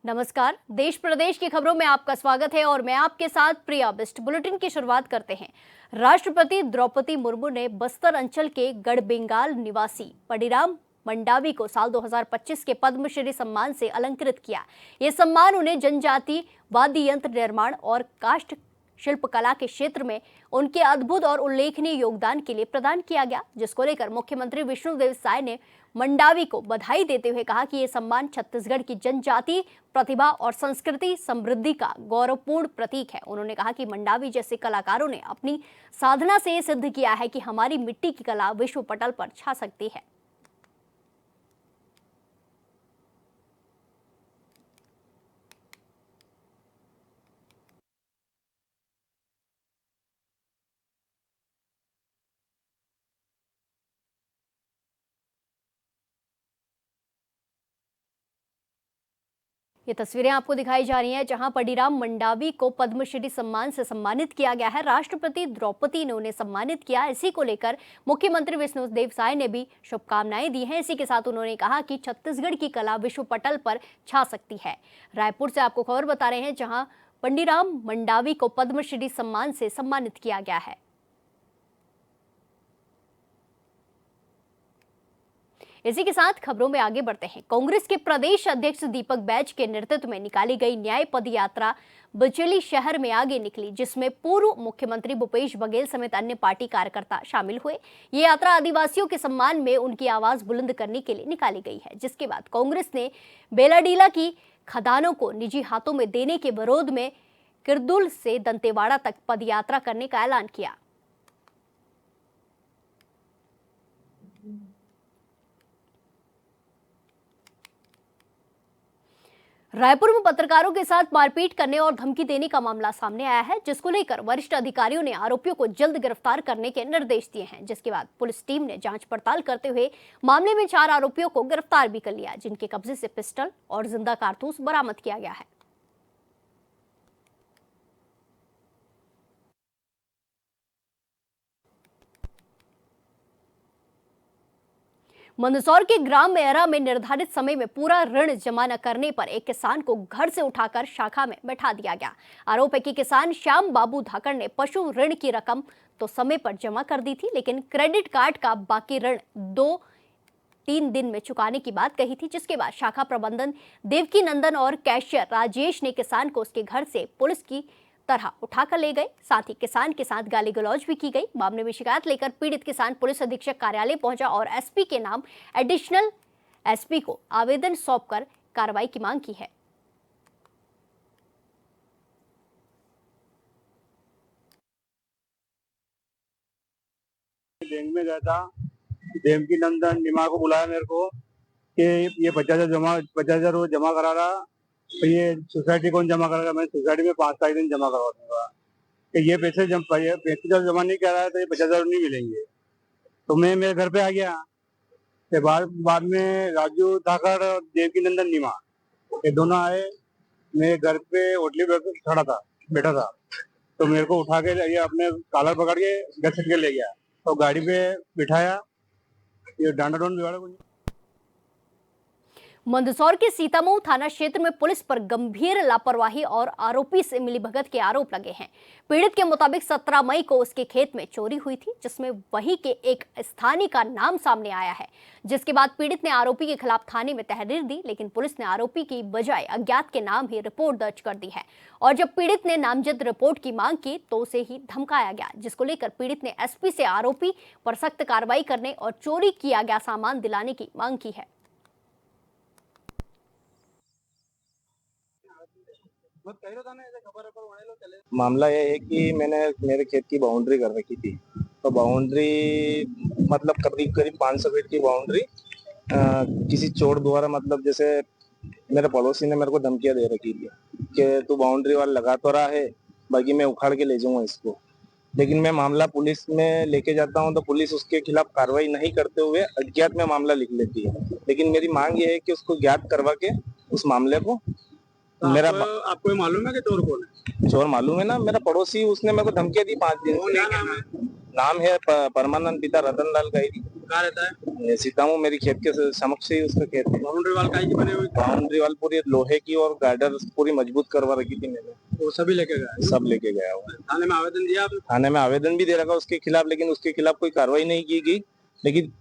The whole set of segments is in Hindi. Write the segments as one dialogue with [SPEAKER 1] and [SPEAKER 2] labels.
[SPEAKER 1] नमस्कार। देश प्रदेश की खबरों में आपका स्वागत है और मैं आपके साथ प्रिया बिस्ट। बुलेटिन की शुरुआत करते हैं। राष्ट्रपति द्रौपदी मुर्मू ने बस्तर अंचल के गढ़बेंगाल निवासी पडिराम मंडावी को साल 2025 के पद्मश्री सम्मान से अलंकृत किया। ये सम्मान उन्हें जनजाति वाद्य यंत्र निर्माण और काष्ठ शिल्पकला के क्षेत्र में उनके अद्भुत और उल्लेखनीय योगदान के लिए प्रदान किया गया, जिसको लेकर मुख्यमंत्री विष्णुदेव साय ने मंडावी को बधाई देते हुए कहा कि यह सम्मान छत्तीसगढ़ की जनजाति प्रतिभा और संस्कृति समृद्धि का गौरवपूर्ण प्रतीक है। उन्होंने कहा कि मंडावी जैसे कलाकारों ने अपनी साधना से यह सिद्ध किया है कि हमारी मिट्टी की कला विश्व पटल पर छा सकती है। ये तस्वीरें आपको दिखाई जा रही हैं जहां पडिराम मंडावी को पद्मश्री सम्मान से सम्मानित किया गया है। राष्ट्रपति द्रौपदी ने उन्हें सम्मानित किया। इसी को लेकर मुख्यमंत्री विष्णुदेव साय ने भी शुभकामनाएं दी हैं। इसी के साथ उन्होंने कहा कि छत्तीसगढ़ की कला विश्व पटल पर छा सकती है। रायपुर से आपको खबर बता रहे हैं जहां पडिराम मंडावी को पद्मश्री सम्मान से सम्मानित किया गया है। इसी के साथ खबरों में आगे बढ़ते हैं। कांग्रेस के प्रदेश अध्यक्ष दीपक बैज के नेतृत्व में निकाली गई न्याय पद यात्रा बचेली शहर में आगे निकली, जिसमें पूर्व मुख्यमंत्री भूपेश बघेल समेत अन्य पार्टी कार्यकर्ता शामिल हुए। ये यात्रा आदिवासियों के सम्मान में उनकी आवाज बुलंद करने के लिए निकाली गई है, जिसके बाद कांग्रेस ने बेलाडीला की खदानों को निजी हाथों में देने के विरोध में किरदुल से दंतेवाड़ा तक पदयात्रा करने का ऐलान किया। रायपुर में पत्रकारों के साथ मारपीट करने और धमकी देने का मामला सामने आया है, जिसको लेकर वरिष्ठ अधिकारियों ने आरोपियों को जल्द गिरफ्तार करने के निर्देश दिए हैं। जिसके बाद पुलिस टीम ने जांच पड़ताल करते हुए मामले में 4 आरोपियों को गिरफ्तार भी कर लिया, जिनके कब्जे से पिस्टल और जिंदा कारतूस बरामद किया गया है। मंदसौर के ग्राम मेहरा में निर्धारित समय में पूरा ऋण जमा न करने पर एक किसान को घर से उठाकर शाखा में बैठा दिया गया। आरोप है कि किसान श्याम बाबू धाकड़ ने पशु ऋण की रकम तो समय पर जमा कर दी थी, लेकिन क्रेडिट कार्ड का बाकी ऋण 2-3 दिन में चुकाने की बात कही थी। जिसके बाद शाखा प्रबंधन देवकी नंदन और कैशियर राजेश ने किसान को उसके घर से पुलिस की तरह उठाकर ले गए। साथ ही किसान के साथ गाली गलौज भी की गई। मामले में शिकायत लेकर पीड़ित किसान पुलिस अधीक्षक कार्यालय पहुंचा और एसपी के नाम एडिशनल एसपी को आवेदन सौंपकर कार्रवाई की मांग की है।
[SPEAKER 2] बैंक में गया था, देवकी नंदन निमा को बुलाया मेरे को कि ये 50,000 जमा करा रहा, तो ये सोसाइटी कौन जमा करेगा। मैं सोसाइटी में 5 तारीख दिन जमा करवा दूंगा कि ये पैसे जब जमा नहीं करा है तो ये 50,000 नहीं मिलेंगे। तो मैं मेरे घर पे आ गया। के बाद में राजू धाकड़ और देवकी नंदन निमा ये दोनों आए। मेरे घर पे होटली खड़ा था, बैठा था, तो मेरे को उठा के ये अपने कॉलर पकड़ के घर के ले गया, तो गाड़ी पे बिठाया। ये डांडा डोन बिगाड़ा।
[SPEAKER 1] मंदसौर के सीतामऊ थाना क्षेत्र में पुलिस पर गंभीर लापरवाही और आरोपी से मिलीभगत के आरोप लगे हैं। पीड़ित के मुताबिक 17 मई को उसके खेत में चोरी हुई थी, जिसमें वही के एक स्थानीय का नाम सामने आया है। जिसके बाद पीड़ित ने आरोपी के खिलाफ थाने में तहरीर दी, लेकिन पुलिस ने आरोपी की बजाय अज्ञात के नाम ही रिपोर्ट दर्ज कर दी है। और जब पीड़ित ने नामजद रिपोर्ट की मांग की तो उसे ही धमकाया गया, जिसको लेकर पीड़ित ने एसपी से आरोपी पर सख्त कार्रवाई करने और चोरी किया गया सामान दिलाने की मांग की है।
[SPEAKER 3] मामला यह है कि मैंने मेरे खेत की बाउंड्री कर रखी थी, तो बाउंड्री मतलब करीब करीब 500 फीट की बाउंड्री किसी चोर द्वारा, मतलब जैसे मेरे पड़ोसी ने मेरे को धमकियां दे रखी थी कि तू बाउंड्री वाल लगा तो रहा है, बाकी मैं उखाड़ के ले जाऊंगा इसको। लेकिन मैं मामला पुलिस में लेके जाता हूं तो पुलिस उसके खिलाफ कार्रवाई नहीं करते हुए अज्ञात में मामला लिख लेती है। लेकिन मेरी मांग ये है कि उसको ज्ञात करवा के उस मामले को
[SPEAKER 2] तो मेरा आपको मालूम है कि चोर कौन है?
[SPEAKER 3] चोर मालूम है ना, मेरा पड़ोसी, उसने मेरे को धमकियां दी 5 दिन से।
[SPEAKER 2] नाम है?
[SPEAKER 3] नाम है परमानंद पिता रतन लाल गायरी।
[SPEAKER 2] कहाँ रहता है?
[SPEAKER 3] सीतामऊ मेरी खेत के समक्ष ही उसका खेत है।
[SPEAKER 2] बाउंड्री वाल काहे की बनी हुई?
[SPEAKER 3] बाउंड्री वाल पूरी लोहे की और गार्डर पूरी मजबूत करवा रखी थी मैंने।
[SPEAKER 2] वो सभी लेके गए?
[SPEAKER 3] सब लेके गया वो।
[SPEAKER 2] थाने में आवेदन दिया आपने?
[SPEAKER 3] थाने में आवेदन भी दे रखा उसके खिलाफ, लेकिन उसके खिलाफ कोई कार्रवाई नहीं की गई। लेकिन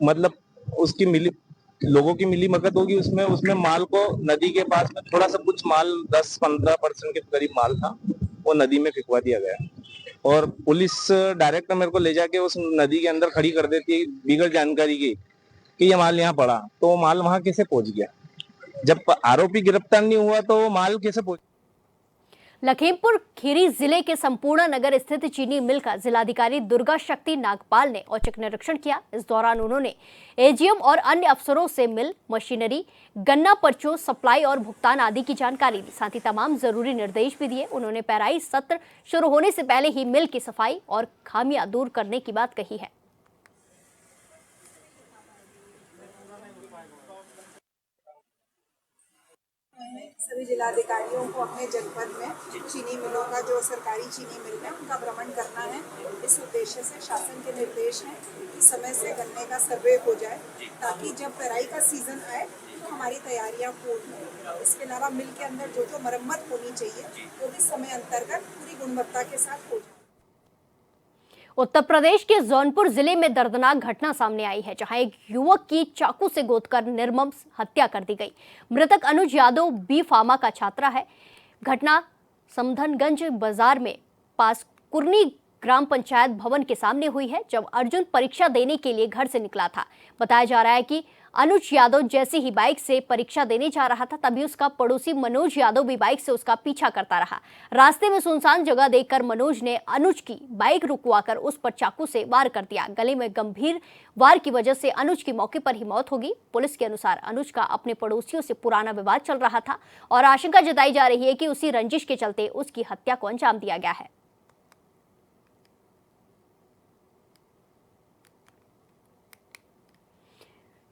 [SPEAKER 3] मतलब उसकी लोगों की मिली मगत होगी उसमें। उसमें माल को नदी के पास में थोड़ा सा कुछ माल 10-15% के करीब माल था, वो नदी में फिकवा दिया गया। और पुलिस डायरेक्ट मेरे को ले जाके उस नदी के अंदर खड़ी कर देती है बिगड़ जानकारी की कि ये माल यहाँ पड़ा, तो वो माल वहां कैसे पहुंच गया? जब आरोपी गिरफ्तार नहीं हुआ तो वो माल कैसे पहुंच?
[SPEAKER 1] लखीमपुर खीरी जिले के संपूर्ण नगर स्थित चीनी मिल का जिलाधिकारी दुर्गा शक्ति नागपाल ने औचक निरीक्षण किया। इस दौरान उन्होंने एजीएम और अन्य अफसरों से मिल मशीनरी, गन्ना पर्चों, सप्लाई और भुगतान आदि की जानकारी ली। साथ ही तमाम जरूरी निर्देश भी दिए। उन्होंने पेराई सत्र शुरू होने से पहले ही मिल की सफाई और खामियां दूर करने की बात कही है।
[SPEAKER 4] सभी जिलाधिकारियों को अपने जनपद में चीनी मिलों का, जो सरकारी चीनी मिल है उनका भ्रमण करना है। इस उद्देश्य से शासन के निर्देश हैं कि समय से गन्ने का सर्वे हो जाए, ताकि जब पेराई का सीजन आए तो हमारी तैयारियां पूर्ण हों। इसके अलावा मिल के अंदर जो मरम्मत होनी चाहिए वो भी समय अंतर्गत पूरी गुणवत्ता के साथ हो जाए।
[SPEAKER 1] उत्तर प्रदेश के जौनपुर जिले में दर्दनाक घटना सामने आई है, जहां एक युवक की चाकू से गोदकर निर्मम हत्या कर दी गई। मृतक अनुज यादव बी फार्मा का छात्रा है। घटना समधनगंज बाजार में पास कुरनी ग्राम पंचायत भवन के सामने हुई है, जब अर्जुन परीक्षा देने के लिए घर से निकला था। बताया जा रहा है कि अनुज यादव जैसे ही बाइक से परीक्षा देने जा रहा था, तभी उसका पड़ोसी मनोज यादव भी बाइक से उसका पीछा करता रहा। रास्ते में सुनसान जगह देखकर मनोज ने अनुज की बाइक रुकवाकर उस पर चाकू से वार कर दिया। गले में गंभीर वार की वजह से अनुज की मौके पर ही मौत हो गई। पुलिस के अनुसार अनुज का अपने पड़ोसियों से पुराना विवाद चल रहा था और आशंका जताई जा रही है कि उसी रंजिश के चलते उसकी हत्या को अंजाम दिया गया है।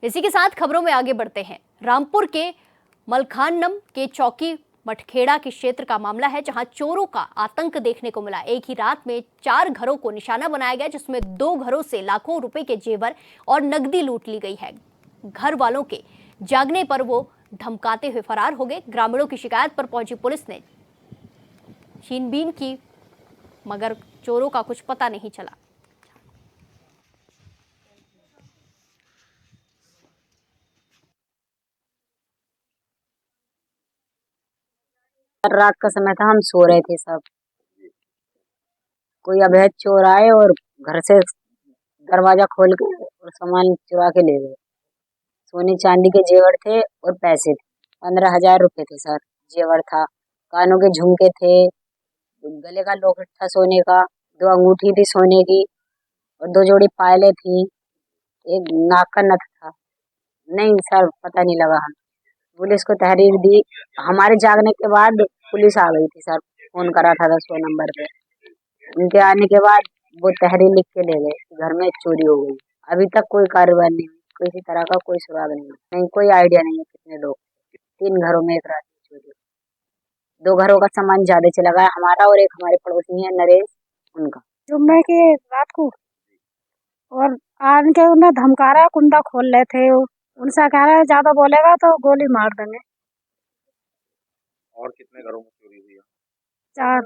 [SPEAKER 1] इसी के साथ खबरों में आगे बढ़ते हैं। रामपुर के मलखानम के चौकी मठखेड़ा के क्षेत्र का मामला है, जहां चोरों का आतंक देखने को मिला। एक ही रात में 4 घरों को निशाना बनाया गया, जिसमें 2 घरों से लाखों रुपए के जेवर और नकदी लूट ली गई है। घर वालों के जागने पर वो धमकाते हुए फरार हो गए। ग्रामीणों की शिकायत पर पहुंची पुलिस ने छीनबीन की, मगर चोरों का कुछ पता नहीं चला।
[SPEAKER 5] रात का समय था, हम सो रहे थे सब। कोई अवैध चोर आए और घर से दरवाजा खोल के और सामान चुरा के ले गए। सोने चांदी के जेवर थे और पैसे थे। 15,000 रुपए थे सर। जेवर था, कानों के झुमके थे, गले का लॉकेट था सोने का, 2 अंगूठी थी सोने की और 2 जोड़ी पायलें थी, एक नाक का नथ था। नहीं सर, पता नहीं लगा। हम पुलिस को तहरीर दी। हमारे जागने के बाद पुलिस आ गई थी सर। फोन करा था 100 नंबर पे। उनके आने के बाद वो तहरीर लिख के ले गए, घर में चोरी हो गई। अभी तक कोई कार्रवाई नहीं हुई, किसी तरह का कोई सुराग नहीं, कोई आइडिया नहीं है कितने लोग। 3 घरों में एक रात में चोरी। 2 घरों का सामान ज्यादा चला गया, हमारा और एक हमारे पड़ोसी है नरेश, उनका।
[SPEAKER 6] जुम्मे की रात को और आन के उन्हें धमका रहा, कुंडा खोल रहे थे। उनसे कह रहे ज्यादा बोलेगा तो गोली मार देंगे।
[SPEAKER 3] और कितने घरों में चोरी हुई है?
[SPEAKER 6] 4।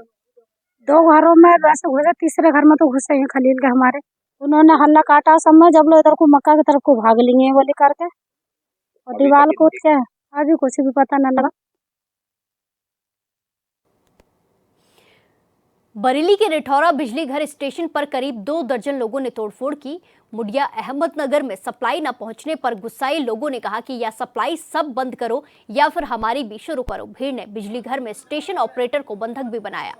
[SPEAKER 6] 2 घरों में वैसे घुसे, तीसरे घर में तो घुसे हैं खलील के हमारे। उन्होंने हल्ला काटा सब में, जब लोग इधर को मक्का की तरफ को भाग लिए गोली करके और दीवार को क्या अभी कुछ भी पता न लगा।
[SPEAKER 1] बरेली के रिठौरा बिजली घर स्टेशन पर करीब 2 दर्जन लोगों ने तोड़फोड़ की। मुडिया अहमदनगर में सप्लाई न पहुंचने पर गुस्साए लोगों ने कहा कि या सप्लाई सब बंद करो या फिर हमारी भी शुरू करो। भीड़ ने बिजली घर में स्टेशन ऑपरेटर को बंधक भी बनाया।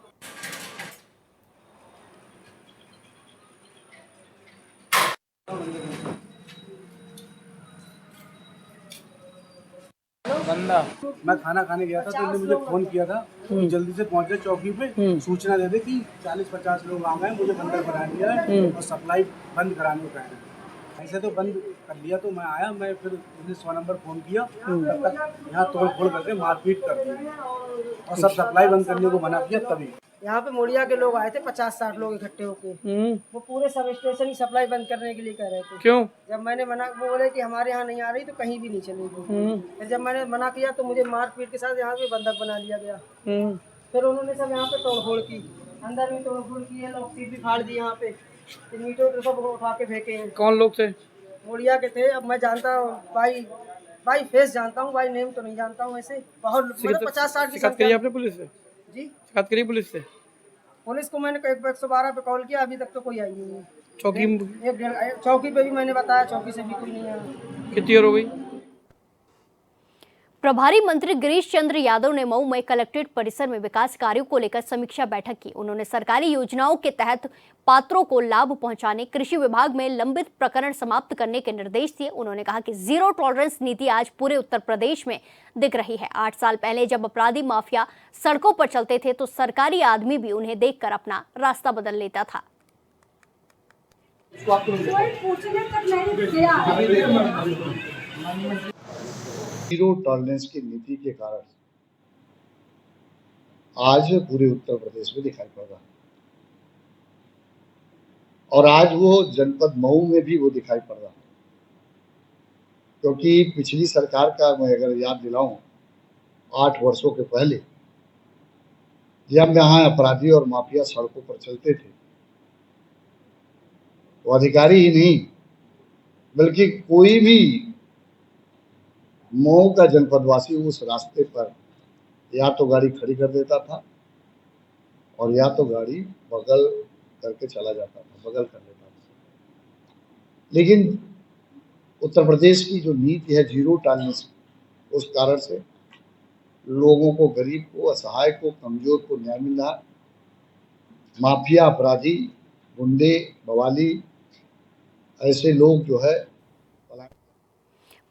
[SPEAKER 2] बंदा, मैं खाना खाने गया था तो इन्होंने मुझे फोन किया था कि जल्दी से पहुंचे चौकी पे, सूचना दे दे कि 40-50 लोग आ गए, मुझे बंदर बना दिया है और सप्लाई बंद कराने को कह रहे हैं। ऐसे तो बंद कर लिया, तो मैं आया, मैं फिर उसने 100 नंबर फोन किया, तब तक यहाँ तोड़ फोड़ करके मारपीट कर दी और सब सप्लाई बंद करने को मना किया। तभी
[SPEAKER 7] यहाँ पे मोड़िया के लोग आए थे 50-60 लोग इकट्ठे होके। वो पूरे सब स्टेशन की सप्लाई बंद करने के लिए कह रहे थे।
[SPEAKER 8] क्यों?
[SPEAKER 7] जब मैंने मना, वो बोले कि हमारे यहाँ नहीं आ रही तो कहीं भी नहीं चलेगी। फिर जब मैंने मना किया तो मुझे मारपीट के साथ यहाँ पे बंधक बना लिया गया। फिर उन्होंने सब यहाँ पे तोड़फोड़ की, अंदर भी तोड़फोड़ की है, लोग सीट भी फाड़ दी यहाँ पे, मीटो तो सब उठा के फेंके हैं।
[SPEAKER 8] कौन लोग थे?
[SPEAKER 7] मोड़िया के थे। अब मैं जानता हूँ बाई फेस जानता हूँ, बाई नेम तो नहीं जानता हूँ। ऐसे बहुत 50-60 की
[SPEAKER 8] शिकायत करी आपने पुलिस से?
[SPEAKER 7] जी,
[SPEAKER 8] शिकायत करी पुलिस से?
[SPEAKER 7] पुलिस को मैंने 112 पे कॉल किया, अभी तक तो कोई आई नहीं है।
[SPEAKER 8] चौकी
[SPEAKER 7] चौकी पे भी मैंने बताया, चौकी से भी कोई नहीं आया।
[SPEAKER 8] कितनी देर हो गई?
[SPEAKER 1] प्रभारी मंत्री गिरीश चंद्र यादव ने मऊ में कलेक्ट्रेट परिसर में विकास कार्यों को लेकर समीक्षा बैठक की। उन्होंने सरकारी योजनाओं के तहत पात्रों को लाभ पहुंचाने, कृषि विभाग में लंबित प्रकरण समाप्त करने के निर्देश दिए। उन्होंने कहा कि जीरो टॉलरेंस नीति आज पूरे उत्तर प्रदेश में दिख रही है। 8 साल पहले जब अपराधी माफिया सड़कों पर चलते थे तो सरकारी आदमी भी उन्हें देखकर अपना रास्ता बदल लेता था।
[SPEAKER 9] जीरो टॉलरेंस की नीति के कारण आज पूरे उत्तर प्रदेश में दिखाई पड़ रहा है और आज वो जनपद मऊ में भी वो दिखाई पड़ रहा है। क्योंकि पिछली सरकार का मैं अगर याद दिलाऊं, 8 वर्षों के पहले जब यहाँ अपराधी और माफिया सड़कों पर चलते थे तो अधिकारी ही नहीं बल्कि कोई भी मऊ का जनपदवासी उस रास्ते पर या तो गाड़ी खड़ी कर देता था और या तो गाड़ी बगल करके चला जाता था, बगल कर लेता था। लेकिन उत्तर प्रदेश की जो नीति है जीरो टॉलरेंस, उस कारण से लोगों को, गरीब को, असहाय को, कमजोर को न्याय मिल रहा। माफिया, अपराधी, गुंडे, बवाली ऐसे लोग जो है।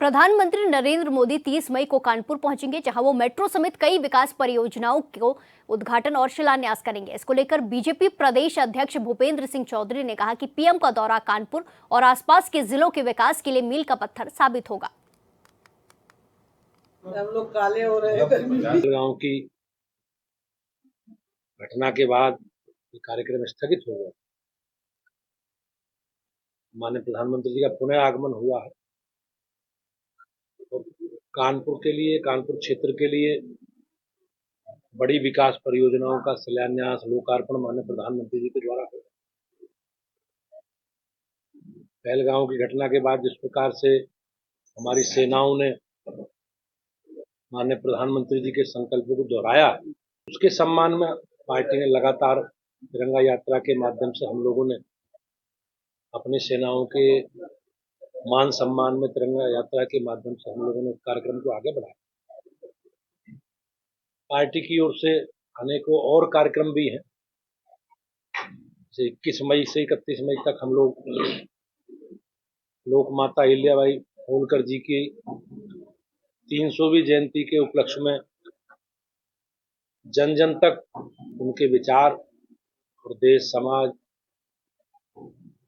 [SPEAKER 1] प्रधानमंत्री नरेंद्र मोदी 30 मई को कानपुर पहुंचेंगे, जहां वो मेट्रो समेत कई विकास परियोजनाओं को उद्घाटन और शिलान्यास करेंगे। इसको लेकर बीजेपी प्रदेश अध्यक्ष भूपेंद्र सिंह चौधरी ने कहा कि पीएम का दौरा कानपुर और आसपास के जिलों के विकास के लिए मील का पत्थर साबित होगा।
[SPEAKER 7] हम लोग काले हो रहे हैं।
[SPEAKER 10] गांव की घटना के बाद ये कार्यक्रम स्थगित हो गया। माननीय प्रधानमंत्री जी का पुनः आगमन हुआ है। कानपुर के लिए, कानपुर क्षेत्र के लिए बड़ी विकास परियोजनाओं का शिलान्यास, लोकार्पण माननीय प्रधानमंत्री जी के द्वारा होगा। पहलगांव की घटना के बाद जिस प्रकार से हमारी सेनाओं ने माननीय प्रधानमंत्री जी के संकल्पों को दोहराया, उसके सम्मान में पार्टी ने लगातार तिरंगा यात्रा के माध्यम से हम लोगों ने अपनी सेनाओं के मान सम्मान में तिरंगा यात्रा के माध्यम से हम लोगों ने कार्यक्रम को आगे बढ़ाया। पार्टी की ओर से अनेकों और कार्यक्रम भी हैं। 21 मई से 31 मई तक हम लोग लोक माता अहिल्याबाई होलकर जी की 300वीं जयंती के उपलक्ष्य में जन जन तक उनके विचार और देश, समाज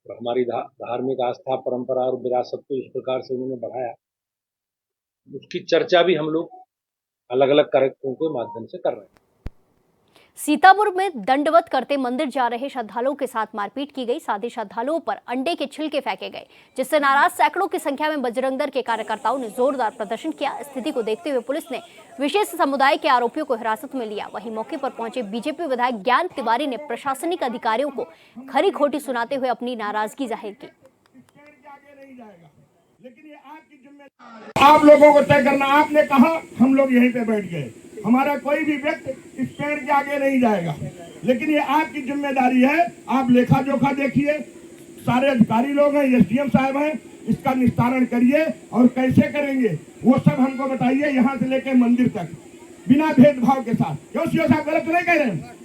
[SPEAKER 10] और हमारी धार्मिक आस्था, परंपरा और विरासत को इस प्रकार से उन्होंने बढ़ाया, उसकी चर्चा भी हम लोग अलग अलग कार्यक्रमों के माध्यम से कर रहे हैं।
[SPEAKER 1] सीतापुर में दंडवत करते मंदिर जा रहे श्रद्धालुओं के साथ मारपीट की गई। साथ ही श्रद्धालुओं पर अंडे के छिलके फेंके गए, जिससे नाराज सैकड़ों की संख्या में बजरंग दल के कार्यकर्ताओं ने जोरदार प्रदर्शन किया। स्थिति को देखते हुए पुलिस ने विशेष समुदाय के आरोपियों को हिरासत में लिया। वहीं मौके पर पहुंचे बीजेपी विधायक ज्ञान तिवारी ने प्रशासनिक अधिकारियों को खरी खोटी सुनाते हुए अपनी नाराजगी जाहिर की।
[SPEAKER 11] आप लोगों को तय करना, आपने कहा, हम लोग यहीं पे बैठ गए। हमारा कोई भी व्यक्ति इस पेड़ के आगे नहीं जाएगा, लेकिन ये आपकी जिम्मेदारी है। आप लेखा जोखा देखिए, सारे अधिकारी लोग हैं, एसडीएम साहब हैं, इसका निस्तारण करिए और कैसे करेंगे वो सब हमको बताइए, यहाँ से लेकर मंदिर तक बिना भेदभाव के साथ। क्यों सीओ साहब गलत नहीं कह रहे हैं?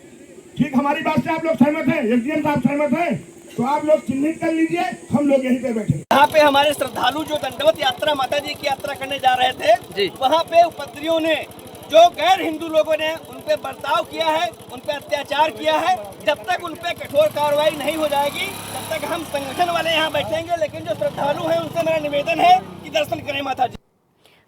[SPEAKER 11] ठीक, हमारी बात से आप लोग सहमत हैं, एसडीएम साहब सहमत हैं, तो आप लोग चिन्हित कर लीजिए, हम लोग यहीं पे बैठे।
[SPEAKER 7] यहाँ पे हमारे श्रद्धालु जो दंडवत यात्रा माता जी की यात्रा करने जा रहे थे, वहाँ पे उपद्रवियों ने, जो गैर हिंदू लोगों ने उन पे बर्ताव किया है, उन पे अत्याचार किया है, जब तक उन पे कठोर कार्रवाई नहीं हो जाएगी तब तक हम संगठन वाले यहाँ बैठेंगे। लेकिन जो श्रद्धालु हैं उनसे मेरा निवेदन है कि दर्शन करें माता जी।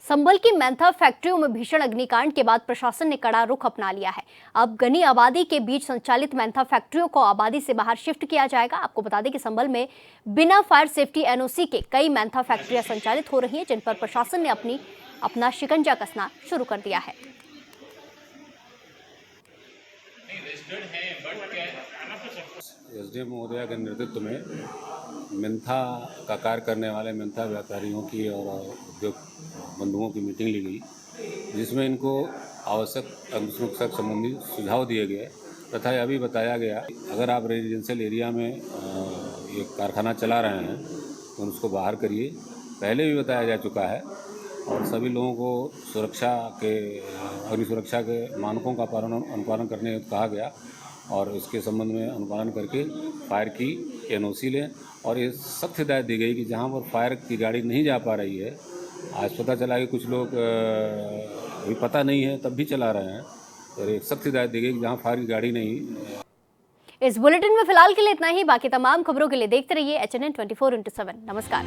[SPEAKER 1] संभल की मेंथा फैक्ट्रियों में भीषण अग्निकांड के बाद प्रशासन ने कड़ा रुख अपना लिया है। अब घनी आबादी के बीच संचालित मेंथा फैक्ट्रियों को आबादी से बाहर शिफ्ट किया जाएगा। आपको बता दें कि संभल में बिना फायर सेफ्टी एनओसी के कई मेंथा फैक्ट्रियां संचालित हो रही हैं, जिन पर प्रशासन ने अपना शिकंजा कसना शुरू कर दिया है।
[SPEAKER 12] एसडीएम महोदया के नेतृत्व में मेंथा का कार्य करने वाले मेंथा व्यापारियों की और उद्योग बंधुओं की मीटिंग ली गई, जिसमें इनको आवश्यक अग्निशुरक्षा संबंधी सुझाव दिए गए तथा यह भी बताया गया अगर आप रेजिडेंशियल एरिया में एक कारखाना चला रहे हैं तो उसको बाहर करिए। पहले भी बताया जा चुका है और सभी लोगों को अग्नि सुरक्षा के मानकों का अनुपालन करने कहा गया और इसके संबंध में अनुपालन करके फायर की एनओसी लें। और ये सख्त हिदायत दी गई कि जहाँ पर फायर की गाड़ी नहीं जा पा रही है, आज पता चला कि कुछ लोग अभी पता नहीं है तब भी चला रहे हैं, और एक सख्त हिदायत दी गई कि जहाँ फायर की गाड़ी नहीं।
[SPEAKER 1] इस बुलेटिन में फिलहाल के लिए इतना ही। बाकी तमाम खबरों के लिए देखते रहिए HNN 24/7। नमस्कार।